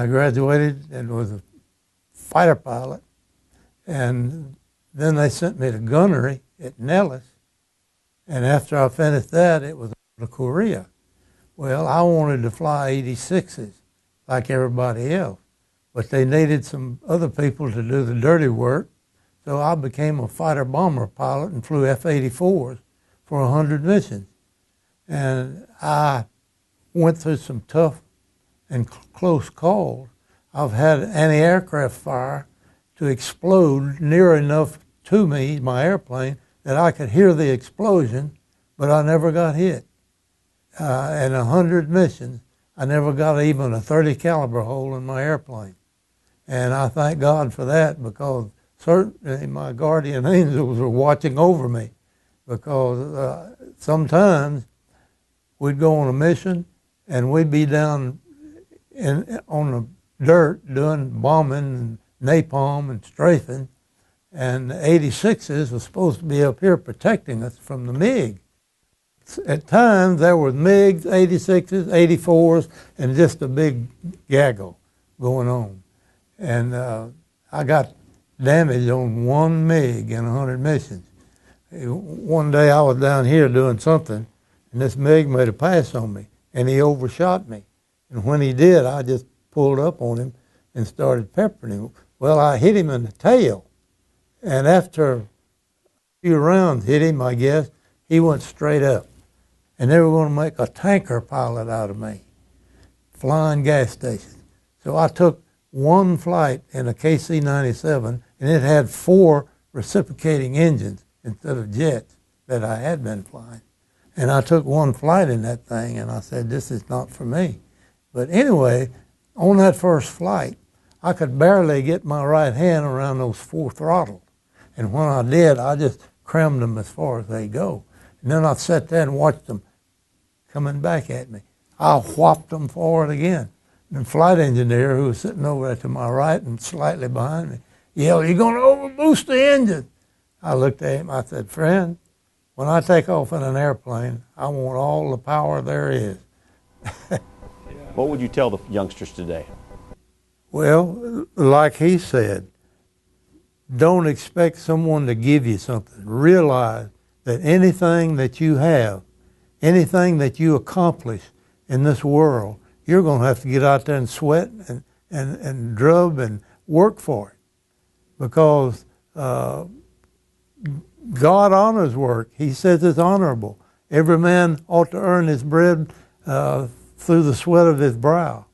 I graduated and was a fighter pilot. And then they sent me to gunnery at Nellis. And after I finished that, it was to Korea. Well, I wanted to fly 86s like everybody else, but they needed some other people to do the dirty work. So I became a fighter bomber pilot and flew F-84s for 100 missions. And I went through some tough and close calls. I've had anti-aircraft fire to explode near enough to me, my airplane, that I could hear the explosion, but I never got hit. In 100 missions, I never got even a .30 caliber hole in my airplane. And I thank God for that, because certainly my guardian angels were watching over me, because sometimes we'd go on a mission and we'd be down on the dirt doing bombing and napalm and strafing, and the 86s were supposed to be up here protecting us from the MiG. At times there were MiGs, 86s, 84s, and just a big gaggle going on. And I got damage on one MiG in 100 missions. One day I was down here doing something, and this MiG made a pass on me, and he overshot me. And when he did, I just pulled up on him and started peppering him. Well, I hit him in the tail, and after a few rounds hit him, I guess, he went straight up. And they were going to make a tanker pilot out of me, flying gas stations. So I took one flight in a KC-97, and it had 4 reciprocating engines instead of jets that I had been flying. And I took one flight in that thing, and I said, this is not for me. But anyway, on that first flight, I could barely get my right hand around those 4 throttles. And when I did, I just crammed them as far as they go. And then I sat there and watched them coming back at me. I whopped them forward again. And the flight engineer, who was sitting over there to my right and slightly behind me, yelled, "You're going to overboost the engine." I looked at him, I said, "Friend, when I take off in an airplane, I want all the power there is." What would you tell the youngsters today? Well, like he said, don't expect someone to give you something. Realize that anything that you have, anything that you accomplish in this world, you're going to have to get out there and sweat and drub and work for it. Because God honors work. He says it's honorable. Every man ought to earn his bread through the sweat of his brow.